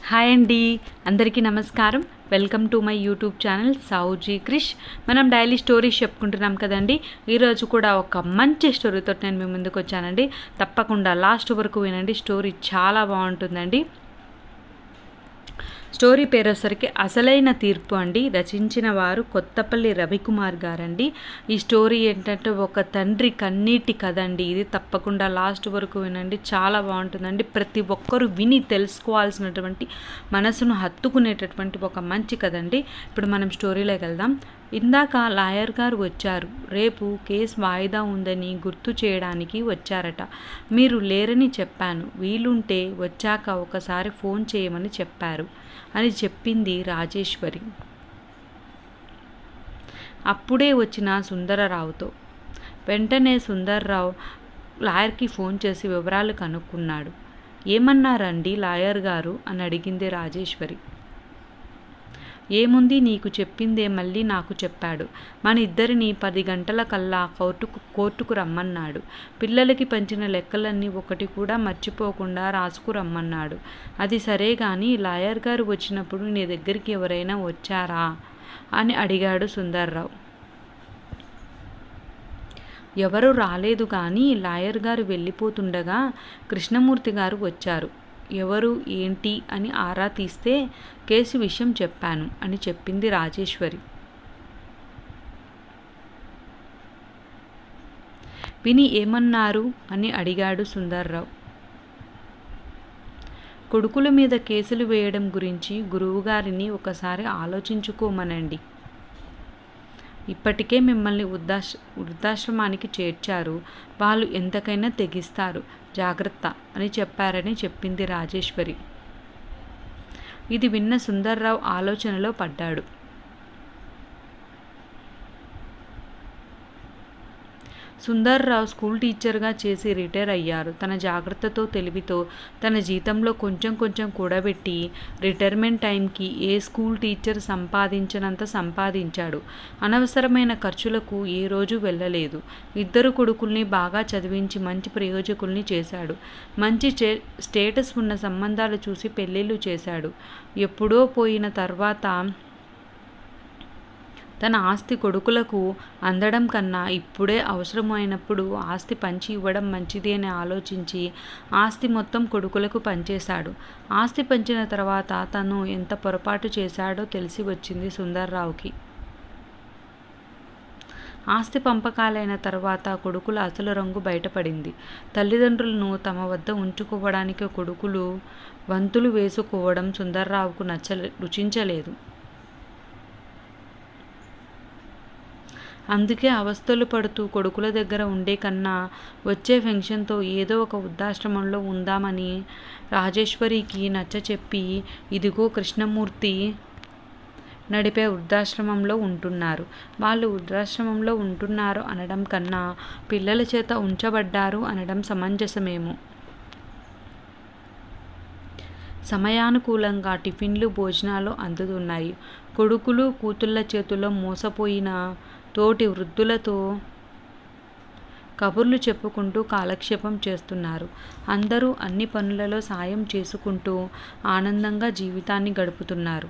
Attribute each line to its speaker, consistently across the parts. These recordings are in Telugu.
Speaker 1: హాయ్ అండి, అందరికీ నమస్కారం. Welcome to my YouTube channel Saavuji Krish. మనం డైలీ స్టోరీస్ చెప్పుకుంటున్నాం కదండి. ఈరోజు కూడా ఒక మంచి స్టోరీతో నేను మీ ముందుకు వచ్చానండి. తప్పకుండా లాస్ట్ వరకు వినండి, స్టోరీ చాలా బాగుంటుందండి. స్టోరీ పేరు వచ్చరికి అసలైన తీర్పు అండి. రచించిన వారు కొత్తపల్లి రవికుమార్ గారండి. ఈ స్టోరీ ఏంటంటే ఒక తండ్రి కన్నీటి కథ అండి. ఇది తప్పకుండా లాస్ట్ వరకు వినండి, చాలా బాగుంటుందండి. ప్రతి ఒక్కరూ విని తెలుసుకోవాల్సినటువంటి మనసును హత్తుకునేటటువంటి ఒక మంచి కథ అండి. ఇప్పుడు మనం స్టోరీలోకి వెళ్దాం. ఇందాక లాయర్ గారు వచ్చారు. రేపు కేసు వాయిదా ఉందని గుర్తు చేయడానికి వచ్చారట. మీరు లేరని చెప్పాను. వీలుంటే వచ్చాక ఒకసారి ఫోన్ చేయమని చెప్పారు అని చెప్పింది రాజేశ్వరి అప్పుడే వచ్చిన సుందరరావుతో. వెంటనే సుందర్రావు లాయర్కి ఫోన్ చేసి వివరాలు కనుక్కున్నాడు. ఏమన్నారండి లాయర్ గారు అని అడిగింది రాజేశ్వరి. ఏముంది, నీకు చెప్పిందే మళ్ళీ నాకు చెప్పాడు. మన ఇద్దరిని 10 గంటల కల్లా కోర్టుకు రమ్మన్నాడు. పిల్లలకి పంచిన లెక్కలన్నీ ఒకటి కూడా మర్చిపోకుండా రాసుకురమ్మన్నాడు. అది సరే కానీ లాయర్ గారు వచ్చినప్పుడు నీ దగ్గరికి ఎవరైనా వచ్చారా అని అడిగాడు సుందర్రావు. ఎవరు రాలేదు కానీ లాయర్ గారు వెళ్ళిపోతుండగా కృష్ణమూర్తి గారు వచ్చారు. ఎవరు ఏంటి అని ఆరా తీస్తే కేసు విషయం చెప్పాను అని చెప్పింది రాజేశ్వరి. విని ఏమన్నారు అని అడిగాడు సుందర్రావు. కొడుకుల మీద కేసులు వేయడం గురించి గురువుగారిని ఒకసారి ఆలోచించుకోమనండి. ఇప్పటికే మిమ్మల్ని వృద్ధాశ్రమానికి చేర్చారు. వాళ్ళు ఎంతకైనా తెగిస్తారు, జాగ్రత్త అని చెప్పారని చెప్పింది రాజేశ్వరి. ఇది విన్న సుందర్రావు ఆలోచనలో పడ్డాడు. సుందర్రావు స్కూల్ టీచర్గా చేసి రిటైర్ అయ్యారు. తన జాగ్రత్తతో తెలివితో తన జీతంలో కొంచెం కొంచెం కూడబెట్టి రిటైర్మెంట్ టైంకి ఏ స్కూల్ టీచర్ సంపాదించినంత సంపాదించాడు. అనవసరమైన ఖర్చులకు ఏ రోజు వెళ్ళలేదు. 2 కొడుకుల్ని బాగా చదివించి మంచి ప్రయోజకుల్ని చేశాడు. మంచి స్టేటస్ ఉన్న సంబంధాలు చూసి పెళ్ళిళ్ళు చేశాడు. ఎప్పుడో పోయిన తర్వాత తన ఆస్తి కొడుకులకు అందడం కన్నా ఇప్పుడే అవసరమైనప్పుడు ఆస్తి పంచి ఇవ్వడం మంచిది అని ఆలోచించి ఆస్తి మొత్తం కొడుకులకు పంచేశాడు. ఆస్తి పంచిన తర్వాత తను ఎంత పొరపాటు చేశాడో తెలిసి వచ్చింది సుందర్రావుకి. ఆస్తి పంపకాలైన తర్వాత కొడుకుల అసలు రంగు బయటపడింది. తల్లిదండ్రులను తమ వద్ద ఉంచుకోవడానికి కొడుకులు వంతులు వేసుకోవడం సుందర్రావుకు రుచించలేదు. అందుకే అవస్థలు పడుతూ కొడుకుల దగ్గర ఉండే కన్నా వచ్చే పెన్షన్తో ఏదో ఒక వృద్ధాశ్రమంలో ఉందామని రాజేశ్వరికి నచ్చచెప్పి ఇదిగో కృష్ణమూర్తి నడిపే వృద్ధాశ్రమంలో ఉంటున్నారు. వాళ్ళు వృద్ధాశ్రమంలో ఉంటున్నారు అనడం కన్నా పిల్లల చేత ఉంచబడ్డారు అనడం సమంజసమేమో. సమయానుకూలంగా టిఫిన్లు భోజనాలు అందుతున్నాయి. కొడుకులు కూతుళ్ళ చేతుల్లో మోసపోయిన తోటి వృద్ధులతో కబుర్లు చెప్పుకుంటూ కాలక్షేపం చేస్తున్నారు. అందరూ అన్ని పనులలో సాయం చేసుకుంటూ ఆనందంగా జీవితాన్ని గడుపుతున్నారు.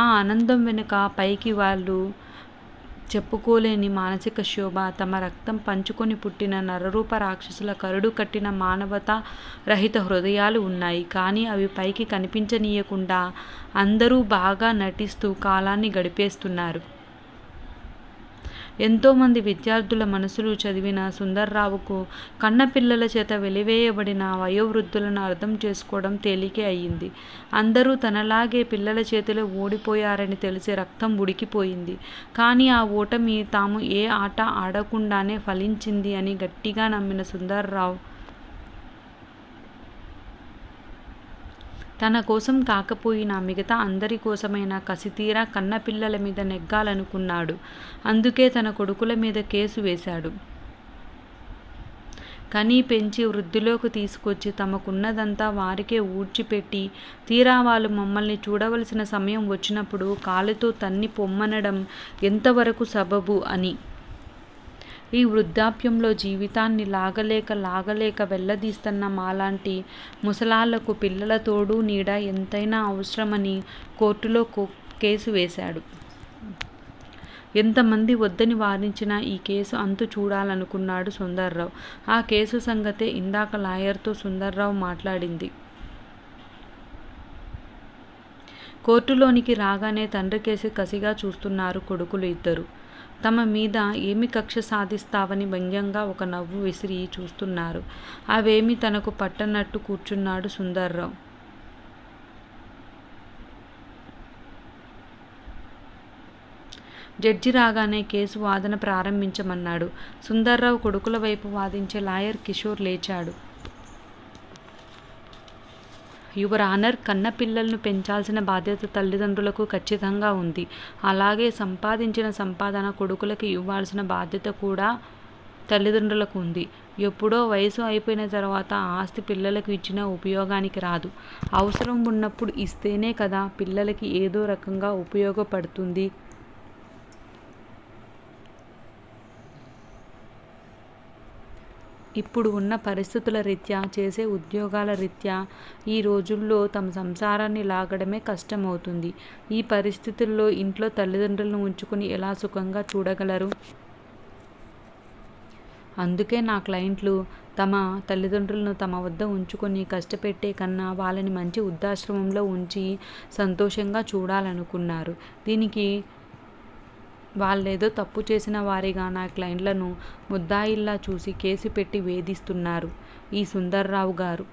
Speaker 1: ఆ ఆనందం వెనుక పైకి వాళ్ళు చెప్పుకోలేని మానసిక శోభ, తమ రక్తం పంచుకొని పుట్టిన నరరూప రాక్షసుల కరుడు కట్టిన మానవతా రహిత హృదయాలు ఉన్నాయి. కానీ అవి పైకి కనిపించనీయకుండా అందరూ బాగా నటిస్తూ కాలాన్ని గడిపేస్తున్నారు. ఎంతోమంది విద్యార్థుల మనసులు చదివిన సుందర్రావుకు కన్నపిల్లల చేత వెలివేయబడిన వయోవృద్ధులను అర్థం చేసుకోవడం తేలికే అయ్యింది. అందరూ తనలాగే పిల్లల చేతిలో ఓడిపోయారని తెలిసి రక్తం ఉడికిపోయింది. కానీ ఆ ఓటమి తాము ఏ ఆట ఆడకుండానే ఫలించింది అని గట్టిగా నమ్మిన సుందర్రావు తన కోసం కాకపోయినా మిగతా అందరి కోసమైనా కసితీరా కన్నపిల్లల మీద నెగ్గాలనుకున్నాడు. అందుకే తన కొడుకుల మీద కేసు వేశాడు. కనీ పెంచి వృద్ధిలోకి తీసుకొచ్చి తమకున్నదంతా వారికే ఊడ్చిపెట్టి తీరా వాళ్ళు మమ్మల్ని చూడవలసిన సమయం వచ్చినప్పుడు కాలుతో తన్ని పొమ్మనడం ఎంతవరకు సబబు అని ఈ వృద్ధాప్యంలో జీవితాన్ని లాగలేక వెళ్ళదీస్తున్న మాలాంటి ముసలాళ్లకు పిల్లల తోడు నీడ ఎంతైనా అవసరమని కోర్టులో కేసు వేశాడు. ఎంతమంది వద్దని వారించినా ఈ కేసు అంతు చూడాలనుకున్నాడు సుందర్రావు. ఆ కేసు సంగతే ఇందాక లాయర్తో సుందర్రావు మాట్లాడింది. కోర్టులోనికి రాగానే తండ్రి కేసి కసిగా చూస్తున్నారు కొడుకులు ఇద్దరు. తమ మీద ఏమి కక్ష సాధిస్తావని వ్యంగ్యంగా ఒక నవ్వు విసిరి చూస్తున్నారు. అవేమీ తనకు పట్టనట్టు కూర్చున్నాడు సుందర్రావు. జడ్జి రాగానే కేసు వాదన ప్రారంభించమన్నాడు. సుందర్రావు కొడుకుల వైపు వాదించే లాయర్ కిషోర్ లేచాడు. యువర్ ఆనర్, కన్న పిల్లలను పెంచాల్సిన బాధ్యత తల్లిదండ్రులకు ఖచ్చితంగా ఉంది. అలాగే సంపాదించిన సంపాదన కొడుకులకి ఇవ్వాల్సిన బాధ్యత కూడా తల్లిదండ్రులకు ఉంది. ఎప్పుడో వయసు అయిపోయిన తర్వాత ఆస్తి పిల్లలకు ఇచ్చినా ఉపయోగానికి రాదు. అవసరం ఉన్నప్పుడు ఇస్తేనే కదా పిల్లలకి ఏదో రకంగా ఉపయోగపడుతుంది. ఇప్పుడు ఉన్న పరిస్థితుల రీత్యా, చేసే ఉద్యోగాల రీత్యా ఈ రోజుల్లో తమ సంసారాన్ని లాగడమే కష్టమవుతుంది. ఈ పరిస్థితుల్లో ఇంట్లో తల్లిదండ్రులను ఉంచుకుని ఎలా సుఖంగా చూడగలరు? అందుకే నా క్లయింట్లు తమ తల్లిదండ్రులను తమ వద్ద ఉంచుకొని కష్టపెట్టే కన్నా వాళ్ళని మంచి వృద్ధాశ్రమంలో ఉంచి సంతోషంగా చూడాలనుకున్నారు. దీనికి వాళ్ళేదో తప్పు చేసిన వారిగా నా క్లయింట్లను ముద్దాయిల్లా చూసి కేసు పెట్టి వేధిస్తున్నారు ఈ సుందర్రావు గారు.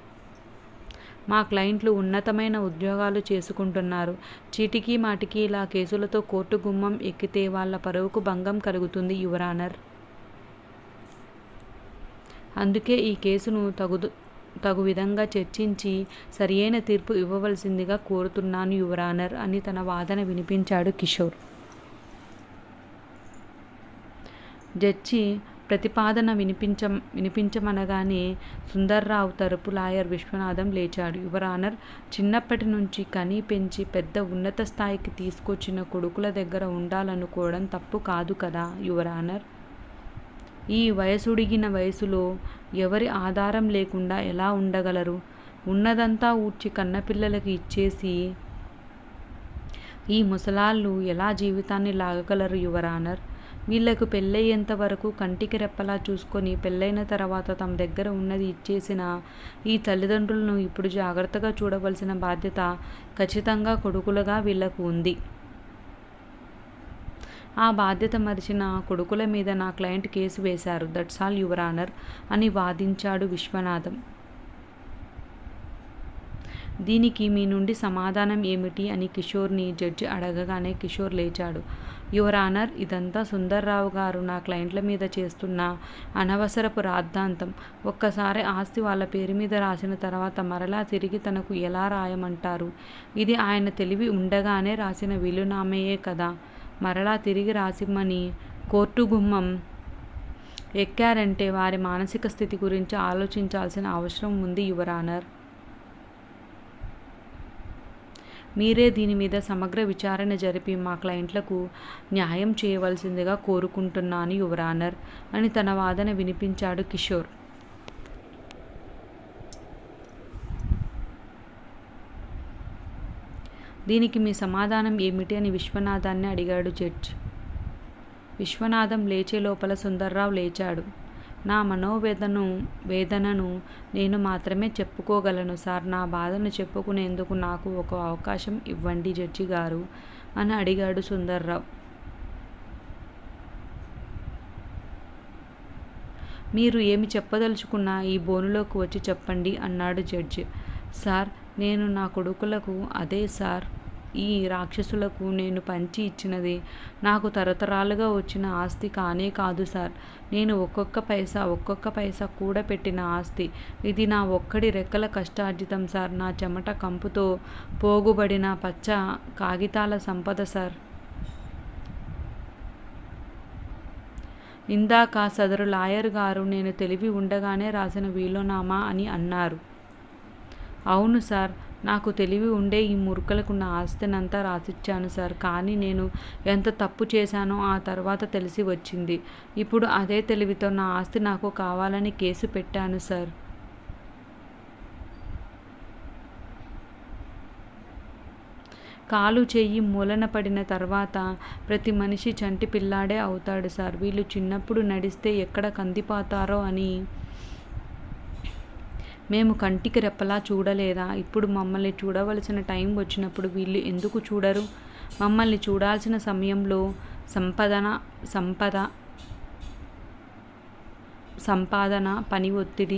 Speaker 1: మా క్లయింట్లు ఉన్నతమైన ఉద్యోగాలు చేసుకుంటున్నారు. చీటికి మాటికి ఇలా కేసులతో కోర్టు గుమ్మం ఎక్కితే వాళ్ళ పరువుకు భంగం కలుగుతుంది యువర్ ఆనర్. అందుకే ఈ కేసును తగు విధంగా చర్చించి సరియైన తీర్పు ఇవ్వవలసిందిగా కోరుతున్నాను యువర్ ఆనర్ అని తన వాదన వినిపించాడు కిషోర్. జడ్జి ప్రతిపాదన వినిపించమనగానే సుందర్రావు తరపు లాయర్ విశ్వనాథం లేచాడు. యువర్ ఆనర్, చిన్నప్పటి నుంచి కని పెంచి పెద్ద ఉన్నత స్థాయికి తీసుకొచ్చిన కొడుకుల దగ్గర ఉండాలనుకోవడం తప్పు కాదు కదా యువర్ ఆనర్. ఈ వయసుడిగిన వయసులో ఎవరి ఆధారం లేకుండా ఎలా ఉండగలరు? ఉన్నదంతా ఊడ్చి కన్నపిల్లలకి ఇచ్చేసి ఈ ముసలాళ్ళు ఎలా జీవితాన్ని లాగగలరు యువర్ ఆనర్? వీళ్లకు పెళ్ళయ్యేంత వరకు కంటికి రెప్పలా చూసుకొని పెళ్ళైన తర్వాత తమ దగ్గర ఉన్నది ఇచ్చేసిన ఈ తల్లిదండ్రులను ఇప్పుడు జాగ్రత్తగా చూడవలసిన బాధ్యత ఖచ్చితంగా కొడుకులుగా వీళ్లకు ఉంది. ఆ బాధ్యత మరిచిన కొడుకుల మీద నా క్లయింట్ కేసు వేశారు. దట్స్ ఆల్ యువర్ ఆనర్ అని వాదించాడు విశ్వనాథం. దీనికి మీ నుండి సమాధానం ఏమిటి అని కిషోర్ని జడ్జి అడగగానే కిషోర్ లేచాడు. యువర్ ఆనర్, ఇదంతా సుందర్రావు గారు నా క్లయింట్ల మీద చేస్తున్న అనవసరపు రాద్ధాంతం. ఒక్కసారి ఆస్తి వాళ్ళ పేరు మీద రాసిన తర్వాత మరలా తిరిగి తనకు ఎలా రాయమంటారు? ఇది ఆయన తెలివి ఉండగానే రాసిన వీలునామయే కదా. మరలా తిరిగి రాసిమ్మని కోర్టు గుమ్మం ఎక్కారంటే వారి మానసిక స్థితి గురించి ఆలోచించాల్సిన అవసరం ఉంది యువర్ ఆనర్. మీరే దీని మీద సమగ్ర విచారణ జరిపి మా క్లయింట్లకు న్యాయం చేయవలసిందిగా కోరుకుంటున్నాను యువర్ ఆనర్ అని తన వాదన వినిపించాడు కిషోర్. దీనికి మీ సమాధానం ఏమిటి అని విశ్వనాథాన్ని అడిగాడు జడ్జ్. విశ్వనాథం లేచే లోపల సుందర్రావు లేచాడు. నా వేదనను నేను మాత్రమే చెప్పుకోగలను సార్. నా బాధను చెప్పుకునేందుకు నాకు ఒక అవకాశం ఇవ్వండి జడ్జి గారు అని అడిగాడు సుందర్రావు. మీరు ఏమి చెప్పదలుచుకున్నా ఈ బోనులోకి వచ్చి చెప్పండి అన్నాడు జడ్జి. సార్, నేను నా కొడుకులకు, అదే సార్ ఈ రాక్షసులకు నేను పంచి ఇచ్చినది నాకు తరతరాలుగా వచ్చిన ఆస్తి కానే కాదు సార్. నేను ఒక్కొక్క పైసా కూడా పెట్టిన ఆస్తి. ఇది నా ఒక్కడి రెక్కల కష్టార్జితం సార్. నా చెమట కంపుతో పోగుబడిన పచ్చ కాగితాల సంపద సార్. ఇందాక సదరు లాయర్ గారు నేను తెలివి ఉండగానే రాసిన వీలునామా అని అన్నారు. అవును సార్, నాకు తెలివి ఉండే ఈ మూర్ఖులకున్న ఆస్తినంతా రాసిచ్చాను సార్. కానీ నేను ఎంత తప్పు చేశానో ఆ తర్వాత తెలిసి వచ్చింది. ఇప్పుడు అదే తెలివితో నా ఆస్తి నాకు కావాలని కేసు పెట్టాను సార్. కాలు చెయ్యి మూలన పడిన తర్వాత ప్రతి మనిషి చంటి పిల్లాడే అవుతాడు సార్. వీళ్ళు చిన్నప్పుడు నడిస్తే ఎక్కడ కందిపోతారో అని మేము కంటికి రెప్పలా చూడలేదా? ఇప్పుడు మమ్మల్ని చూడవలసిన టైం వచ్చినప్పుడు వీళ్ళు ఎందుకు చూడరు? మమ్మల్ని చూడాల్సిన సమయంలో సంపాదన, పని ఒత్తిడి,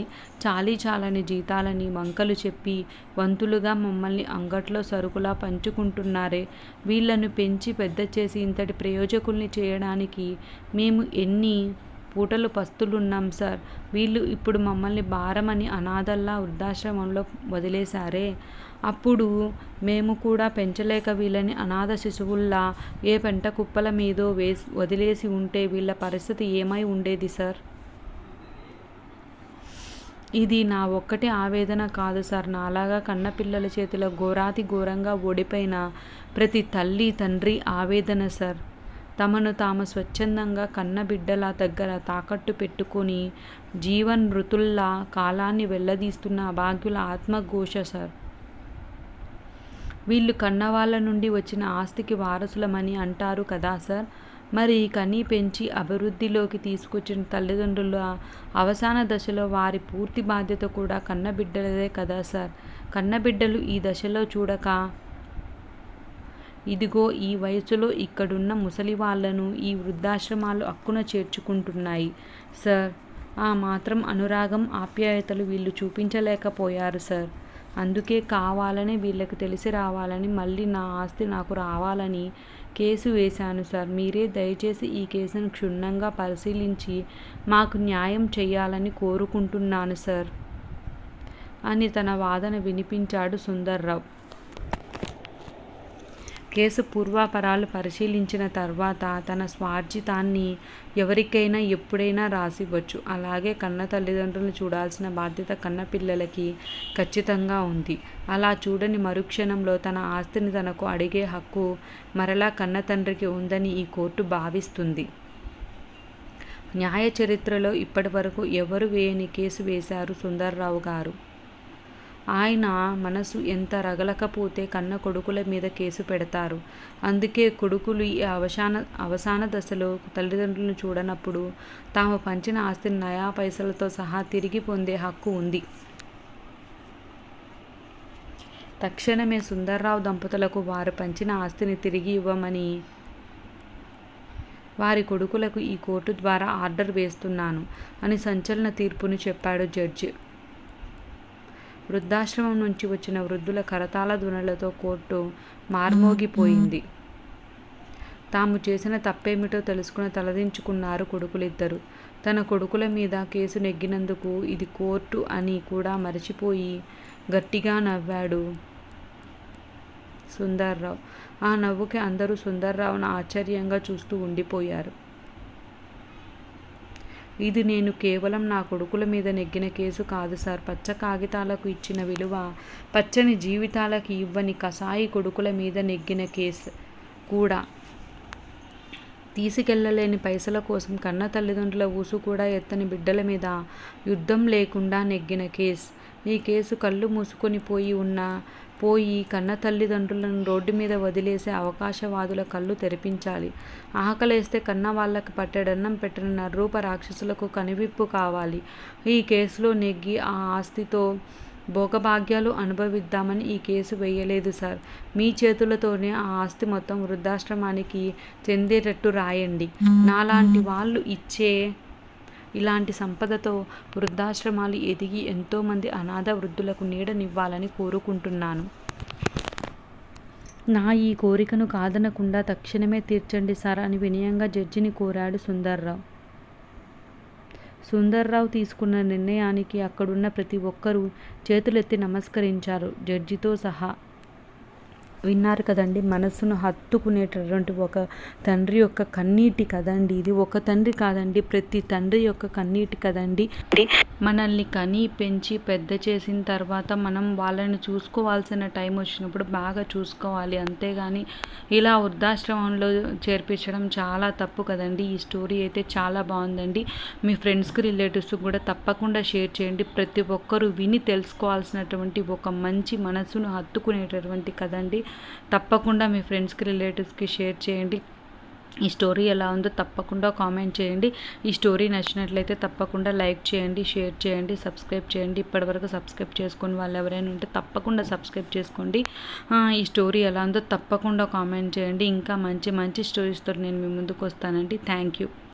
Speaker 1: చాలని జీతాలని వంకలు చెప్పి వంతులుగా మమ్మల్ని అంగట్లో సరుకులా పంచుకుంటున్నారే. వీళ్లను పెంచి పెద్ద చేసి ఇంతటి ప్రయోజకుల్ని చేయడానికి మేము ఎన్ని పూటలు పస్తులున్నాం సార్. వీళ్ళు ఇప్పుడు మమ్మల్ని భారమని అనాథల్లా వృద్ధాశ్రమంలో వదిలేశారే. అప్పుడు మేము కూడా పెంచలేక వీళ్ళని అనాథ శిశువుల్లా ఏ పెంట కుప్పల మీదో వదిలేసి ఉంటే వీళ్ళ పరిస్థితి ఏమై ఉండేది సార్? ఇది నా ఒక్కటి ఆవేదన కాదు సార్. నాలాగా కన్నపిల్లల చేతిలో ఘోరాతి ఘోరంగా ఓడిపోయిన ప్రతి తల్లి తండ్రి ఆవేదన సార్. తమను తాము స్వచ్ఛందంగా కన్నబిడ్డల దగ్గర తాకట్టు పెట్టుకొని జీవన్మృతుల్లా కాలాన్ని వెళ్లదీస్తున్న అభాగ్యుల ఆత్మఘోష సార్. వీళ్ళు కన్నవాళ్ళ నుండి వచ్చిన ఆస్తికి వారసులమని అంటారు కదా సార్. మరి కని పెంచి అభివృద్ధిలోకి తీసుకొచ్చిన తల్లిదండ్రుల అవసాన దశలో వారి పూర్తి బాధ్యత కూడా కన్నబిడ్డలదే కదా సార్. కన్నబిడ్డలు ఈ దశలో చూడక ఇదిగో ఈ వయసులో ఇక్కడున్న ముసలి వాళ్లను ఈ వృద్ధాశ్రమాలు అక్కున చేర్చుకుంటున్నాయి సార్. ఆ మాత్రం అనురాగం, ఆప్యాయతలు వీళ్ళు చూపించలేకపోయారు సార్. అందుకే కావాలని వీళ్ళకి తెలిసి రావాలని మళ్ళీ నా ఆస్తి నాకు రావాలని కేసు వేశాను సార్. మీరే దయచేసి ఈ కేసును క్షుణ్ణంగా పరిశీలించి మాకు న్యాయం చేయాలని కోరుకుంటున్నాను సార్ అని తన వాదన వినిపించాడు సుందర్రావు. కేసు పూర్వాపరాలు పరిశీలించిన తర్వాత తన స్వార్జితాన్ని ఎవరికైనా ఎప్పుడైనా రాసివ్వచ్చు. అలాగే కన్న తల్లిదండ్రులను చూడాల్సిన బాధ్యత కన్నపిల్లలకి ఖచ్చితంగా ఉంది. అలా చూడని మరుక్షణంలో తన ఆస్తిని తనకు అడిగే హక్కు మరలా కన్న తండ్రికి ఉందని ఈ కోర్టు భావిస్తుంది. న్యాయ చరిత్రలో ఇప్పటి వరకు ఎవరు వేయని కేసు వేశారు సుందర్రావు గారు. ఆయన మనసు ఎంత రగలకపోతే కన్న కొడుకుల మీద కేసు పెడతారు. అందుకే కొడుకులు ఈ అవసాన దశలో తల్లిదండ్రులను చూడనప్పుడు తాము పంచిన ఆస్తిని నయా పైసలతో సహా తిరిగి పొందే హక్కు ఉంది. తక్షణమే సుందర్రావు దంపతులకు వారు పంచిన ఆస్తిని తిరిగి ఇవ్వమని వారి కొడుకులకు ఈ కోర్టు ద్వారా ఆర్డర్ వేస్తున్నాను అని సంచలన తీర్పును చెప్పాడు జడ్జి. వృద్ధాశ్రమం నుంచి వచ్చిన వృద్ధుల కరతాళ ధ్వనులతో కోర్టు మార్మోగిపోయింది. తాము చేసిన తప్పేమిటో తెలుసుకుని తలదించుకున్నారు కొడుకులిద్దరూ. తన కొడుకుల మీద కేసు నెగ్గినందుకు ఇది కోర్టు అని కూడా మరచిపోయి గట్టిగా నవ్వాడు సుందర్రావు. ఆ నవ్వుకి అందరూ సుందర్రావును ఆశ్చర్యంగా చూస్తూ ఉండిపోయారు. ఇది నేను కేవలం నా కొడుకుల మీద నెగ్గిన కేసు కాదు సార్. పచ్చ కాగితాలకు ఇచ్చిన విలువ పచ్చని జీవితాలకి ఇవ్వని కసాయి కొడుకుల మీద నెగ్గిన కేసు కూడా. తీసుకెళ్లలేని పైసల కోసం కన్న తల్లిదండ్రుల ఊసు కూడా ఎత్తని బిడ్డల మీద యుద్ధం లేకుండా నెగ్గిన కేసు. ఈ కేసు కళ్ళు మూసుకొని పోయి కన్న తల్లిదండ్రులను రోడ్డు మీద వదిలేసే అవకాశవాదుల కళ్ళు తెరిపించాలి. ఆకలేస్తే కన్న వాళ్ళకి పట్టెడన్నం పెట్టిన నరరూప రాక్షసులకు కనువిప్పు కావాలి. ఈ కేసులో నెగ్గి ఆ ఆస్తితో భోగభాగ్యాలు అనుభవిద్దామని ఈ కేసు వేయలేదు సార్. మీ చేతులతోనే ఆ ఆస్తి మొత్తం వృద్ధాశ్రమానికి చెందేటట్టు రాయండి. నాలాంటి వాళ్ళు ఇచ్చే ఇలాంటి సంపదతో వృద్ధాశ్రమాలు ఎదిగి ఎంతోమంది అనాథ వృద్ధులకు నీడనివ్వాలని కోరుకుంటున్నాను. నా ఈ కోరికను కాదనకుండా తక్షణమే తీర్చండి సార్ అని వినయంగా జడ్జిని కోరాడు సుందర్రావు. సుందర్రావు తీసుకున్న నిర్ణయానికి అక్కడున్న ప్రతి ఒక్కరూ చేతులెత్తి నమస్కరించారు, జడ్జితో సహా. విన్నారు కదండి, మనసును హత్తుకునేటటువంటి ఒక తండ్రి యొక్క కన్నీటి కదండి ఇది. ఒక తండ్రి కాదండి, ప్రతి తండ్రి యొక్క కన్నీటి కదండి. మనల్ని కని పెంచి పెద్ద చేసిన తర్వాత మనం వాళ్ళని చూసుకోవాల్సిన టైం వచ్చినప్పుడు బాగా చూసుకోవాలి, అంతేగాని ఇలా వృద్ధాశ్రమంలో చేర్పించడం చాలా తప్పు కదండి. ఈ స్టోరీ అయితే చాలా బాగుందండి. మీ ఫ్రెండ్స్కి రిలేటివ్స్కి కూడా తప్పకుండా షేర్ చేయండి. ప్రతి ఒక్కరూ విని తెలుసుకోవాల్సినటువంటి ఒక మంచి మనసును హత్తుకునేటటువంటి కదండి. తప్పకుండా మీ ఫ్రెండ్స్కి రిలేటివ్స్కి షేర్ చేయండి. ఈ స్టోరీ ఎలా ఉందో తప్పకుండా కామెంట్ చేయండి. ఈ స్టోరీ నచ్చినట్లయితే తప్పకుండా లైక్ చేయండి, షేర్ చేయండి, సబ్స్క్రైబ్ చేయండి. ఇప్పటివరకు సబ్స్క్రైబ్ చేసుకుని వాళ్ళు ఎవరైనా ఉంటే తప్పకుండా సబ్స్క్రైబ్ చేసుకోండి. ఈ స్టోరీ ఎలా ఉందో తప్పకుండా కామెంట్ చేయండి. ఇంకా మంచి మంచి స్టోరీస్తో నేను మీ ముందుకు వస్తానండి. Thank you.